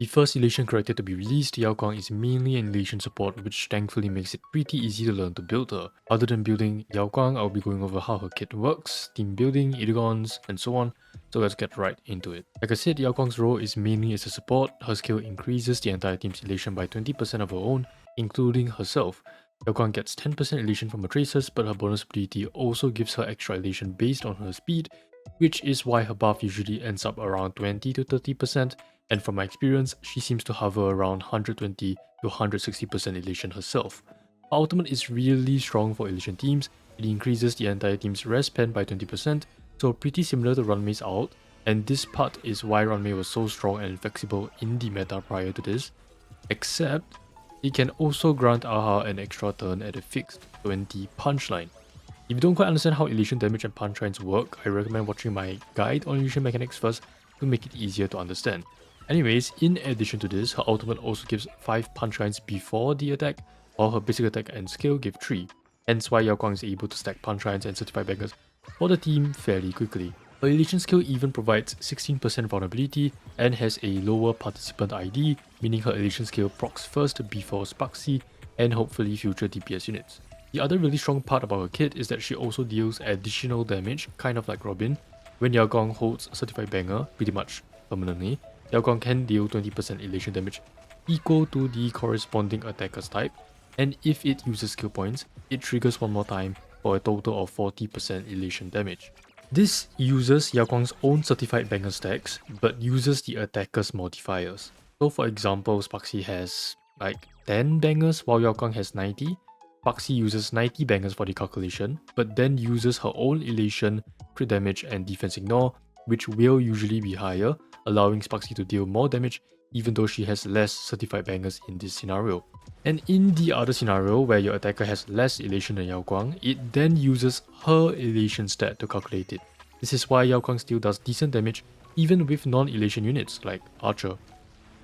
The first Elation character to be released, Yao Guang, is mainly an Elation support, which thankfully makes it pretty easy to learn to build her. Other than building Yao Guang, I'll be going over how her kit works, team building, Eidolons, and so on, so let's get right into it. Like I said, Yao Guang's role is mainly as a support. Her skill increases the entire team's Elation by 20% of her own, including herself. Yao Guang gets 10% Elation from her traces, but her bonus ability also gives her extra Elation based on her speed, which is why her buff usually ends up around 20 to 30%, and from my experience, she seems to hover around 120 to 160% elation herself. Her ultimate is really strong for elation teams. It increases the entire team's res pen by 20%, so pretty similar to Runmay's ult, and this part is why Runmay was so strong and flexible in the meta prior to this, except it can also grant Aha an extra turn at a fixed 20 punchline. If you don't quite understand how elation damage and punchlines work, I recommend watching my guide on elation mechanics first to make it easier to understand. Anyways, in addition to this, her ultimate also gives 5 punchlines before the attack, while her basic attack and skill give 3, hence why Yao Guang is able to stack punchlines and certified bangers for the team fairly quickly. Her elation skill even provides 16% vulnerability and has a lower participant ID, meaning her elation skill procs first before Sparxie and hopefully future DPS units. The other really strong part about her kit is that she also deals additional damage, kind of like Robin. When Yao Guang holds certified banger, pretty much permanently, Yao Guang can deal 20% elation damage equal to the corresponding attacker's type, and if it uses skill points, it triggers one more time for a total of 40% elation damage. This uses Yao Guang's own certified banger stacks, but uses the attacker's modifiers. So for example, Sparxie has like 10 bangers while Yao Guang has 90. Sparxie uses 90 bangers for the calculation, but then uses her own elation, crit damage and defense ignore, which will usually be higher, allowing Sparxie to deal more damage even though she has less certified bangers in this scenario. And in the other scenario where your attacker has less elation than Yao Guang, it then uses her elation stat to calculate it. This is why Yao Guang still does decent damage even with non-elation units like Archer.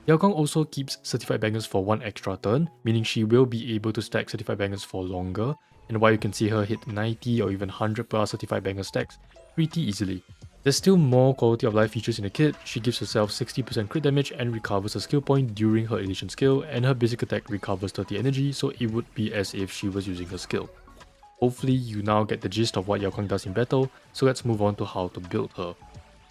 Yao Guang also keeps certified bangers for 1 extra turn, meaning she will be able to stack certified bangers for longer, and why you can see her hit 90 or even 100 plus certified banger stacks pretty easily. There's still more quality of life features in the kit. She gives herself 60% crit damage and recovers a skill point during her elation skill, and her basic attack recovers 30 energy, so it would be as if she was using her skill. Hopefully you now get the gist of what Yao Guang does in battle, so let's move on to how to build her.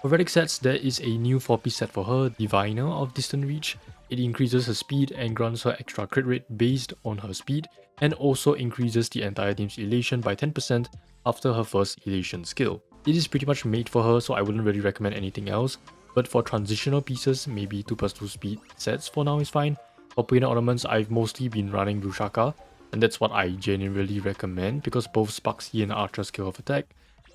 For Relic Sets, there is a new 4-piece set for her, Diviner of Distant Reach. It increases her speed and grants her extra crit rate based on her speed, and also increases the entire team's elation by 10% after her first elation skill. It is pretty much made for her, so I wouldn't really recommend anything else, but for transitional pieces, maybe 2+2 speed sets for now is fine. For planar ornaments, I've mostly been running Rushaka, and that's what I genuinely recommend because both Sparxie and Archer skill of attack.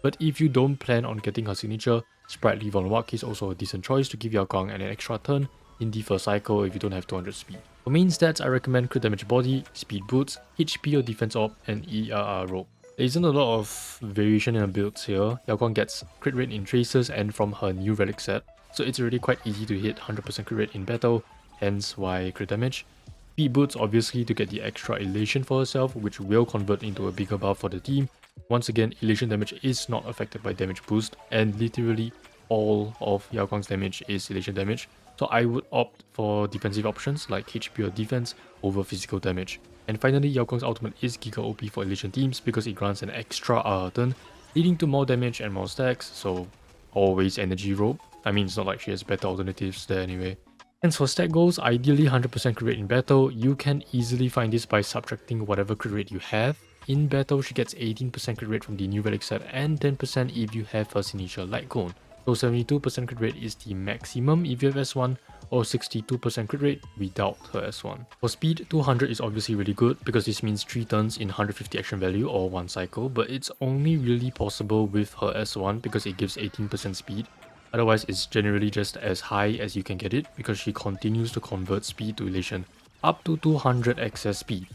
But if you don't plan on getting her signature, Sprightly Vonwak is also a decent choice to give Yao Guang an extra turn in the first cycle if you don't have 200 speed. For main stats, I recommend crit damage body, speed boots, HP or defense op, and ERR rope. There isn't a lot of variation in her builds here. Yao Guang gets crit rate in traces and from her new relic set, so it's already quite easy to hit 100% crit rate in battle, hence why crit damage. Speed boots obviously to get the extra elation for herself, which will convert into a bigger buff for the team. Once again, elation damage is not affected by damage boost, and literally all of Yao Guang's damage is elation damage, so I would opt for defensive options like HP or defense over physical damage. And finally, Yao Guang's ultimate is Giga OP for elation teams because it grants an extra turn, leading to more damage and more stacks, so always energy rope. I mean, it's not like she has better alternatives there anyway. And for stack goals, ideally 100% crit rate in battle. You can easily find this by subtracting whatever crit rate you have. In battle, she gets 18% crit rate from the new relic set and 10% if you have her signature light cone. So 72% crit rate is the maximum if you have S1, or 62% crit rate without her S1. For speed, 200 is obviously really good because this means 3 turns in 150 action value or 1 cycle, but it's only really possible with her S1 because it gives 18% speed. Otherwise, it's generally just as high as you can get it because she continues to convert speed to elation up to 200 excess speed.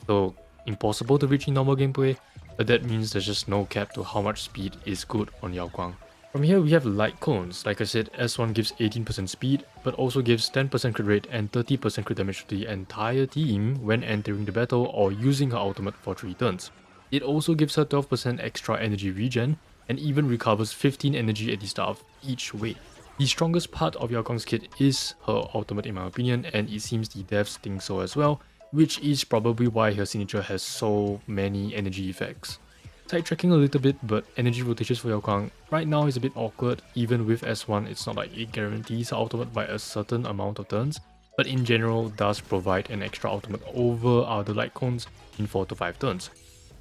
So impossible to reach in normal gameplay, but that means there's just no cap to how much speed is good on Yao Guang. From here we have light cones. Like I said, S1 gives 18% speed, but also gives 10% crit rate and 30% crit damage to the entire team when entering the battle or using her ultimate for 3 turns. It also gives her 12% extra energy regen, and even recovers 15 energy at the start of each wave. The strongest part of Yao Guang's kit is her ultimate in my opinion, and it seems the devs think so as well, which is probably why her signature has so many energy effects. Sidetracking a little bit, but energy rotations for Yao Guang right now is a bit awkward. Even with S1, it's not like it guarantees her ultimate by a certain amount of turns, but in general does provide an extra ultimate over other light cones in 4 to 5 turns.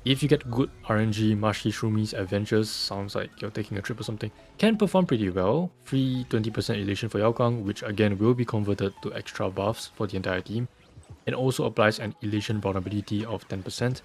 If you get good RNG, Mashi Shrumi's Adventures, sounds like you're taking a trip or something, can perform pretty well. Free 20% elation for Yaoguang, which again will be converted to extra buffs for the entire team, and also applies an elation vulnerability of 10%.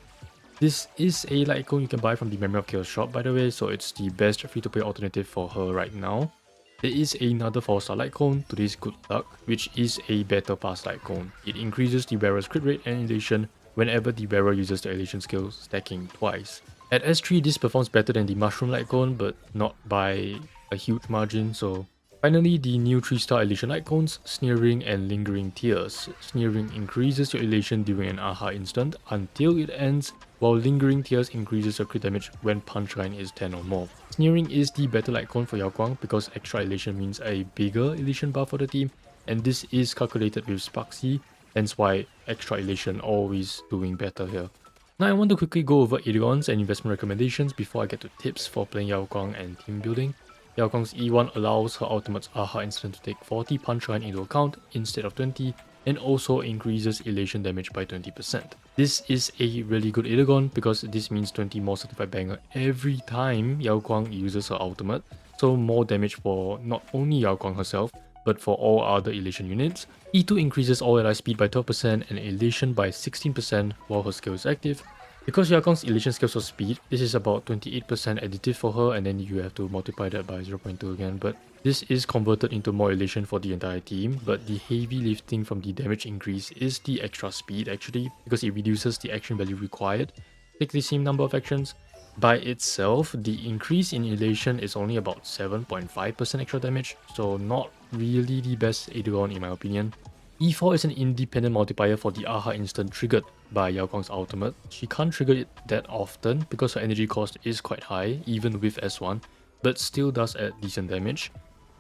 This is a light icon you can buy from the Memory of Chaos shop by the way, so it's the best free-to-play alternative for her right now. There is another 4-star light cone, today's Good Luck, which is a better pass light cone. It increases the wearer's crit rate and elation whenever the wearer uses the elation skill, stacking twice. At S3, this performs better than the Mushroom light cone, but not by a huge margin, so... Finally, the new 3-star elation light cones, Sneering and Lingering Tears. Sneering increases your elation during an AHA instant until it ends, while Lingering Tears increases your crit damage when punch line is 10 or more. Sneering is the better light cone for Yaoguang because extra elation means a bigger elation buff for the team, and this is calculated with Sparxie, hence why extra elation always doing better here. Now I want to quickly go over Eidolons and investment recommendations before I get to tips for playing Yaoguang and team building. Yaoguang's E1 allows her ultimate's AHA instant to take 40 punch line into account instead of 20, and also increases elation damage by 20%. This is a really good Eidolon because this means 20 more certified banger every time Yaoguang uses her ultimate, so more damage for not only Yaoguang herself, but for all other elation units. E2 increases all ally speed by 12% and elation by 16% while her skill is active. Because Yaoguang's elation scales for speed, this is about 28% additive for her, and then you have to multiply that by 0.2 again, but this is converted into more elation for the entire team, but the heavy lifting from the damage increase is the extra speed actually, because it reduces the action value required to take the same number of actions. By itself, the increase in elation is only about 7.5% extra damage, so not really the best Eidolon in my opinion. E4 is an independent multiplier for the AHA instant triggered by Yaoguang's ultimate. She can't trigger it that often because her energy cost is quite high, even with S1, but still does add decent damage.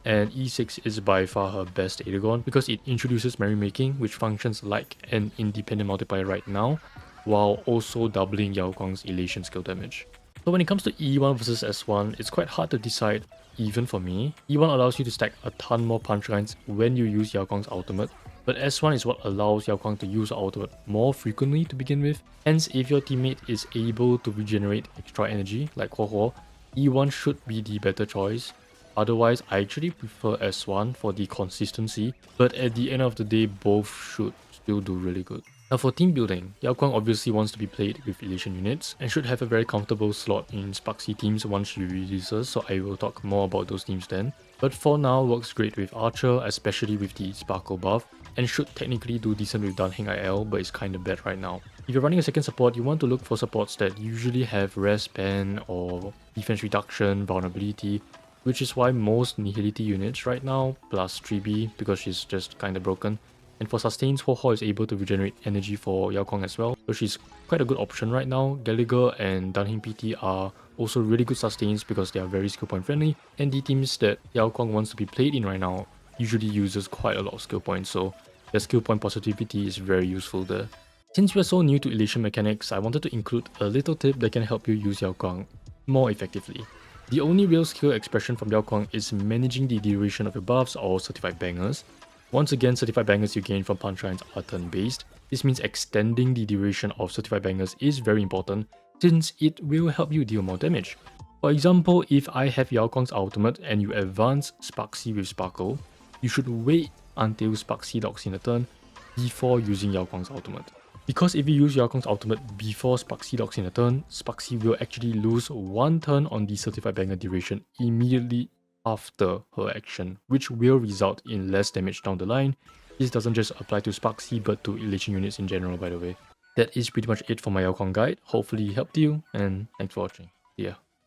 And E6 is by far her best Eidolon because it introduces merrymaking, which functions like an independent multiplier right now, while also doubling Yaoguang's elation skill damage. So when it comes to E1 versus S1, it's quite hard to decide, even for me. E1 allows you to stack a ton more punch lines when you use Yaoguang's ultimate, but S1 is what allows Yaoguang to use her ultimate more frequently to begin with. Hence, if your teammate is able to regenerate extra energy, like Huo, E1 should be the better choice. Otherwise, I actually prefer S1 for the consistency, but at the end of the day, both should still do really good. Now for team building, Yaoguang obviously wants to be played with elation units and should have a very comfortable slot in Sparxie teams once she releases, so I will talk more about those teams then. But for now, works great with Archer, especially with the Sparkle buff, and should technically do decent with Dunheng IL, but it's kinda bad right now. If you're running a second support, you want to look for supports that usually have rest ban or defense reduction, vulnerability, which is why most Nihility units right now, plus 3B because she's just kinda broken. And for sustains, Ho is able to regenerate energy for Yaoguang as well, so she's quite a good option right now. Gallagher and Dunheng PT are also really good sustains because they are very skill point friendly, and the teams that Yaoguang wants to be played in right now usually uses quite a lot of skill points, so their skill point positivity is very useful there. Since we are so new to elation mechanics, I wanted to include a little tip that can help you use Yaoguang more effectively. The only real skill expression from Yaoguang is managing the duration of your buffs or certified bangers. Once again, certified bangers you gain from punch lines are turn-based. This means extending the duration of certified bangers is very important since it will help you deal more damage. For example, if I have Yaoguang's ultimate and you advance Sparxie with Sparkle, you should wait until Sparxie locks in a turn before using Yaoguang's ultimate. Because if you use Yaoguang's ultimate before Sparxie locks in a turn, Sparxie will actually lose 1 turn on the certified banger duration immediately after her action, which will result in less damage down the line. This doesn't just apply to Sparxie but to elation units in general, by the way. That is pretty much it for my Yaoguang guide. Hopefully it helped you, and thanks for watching. See ya.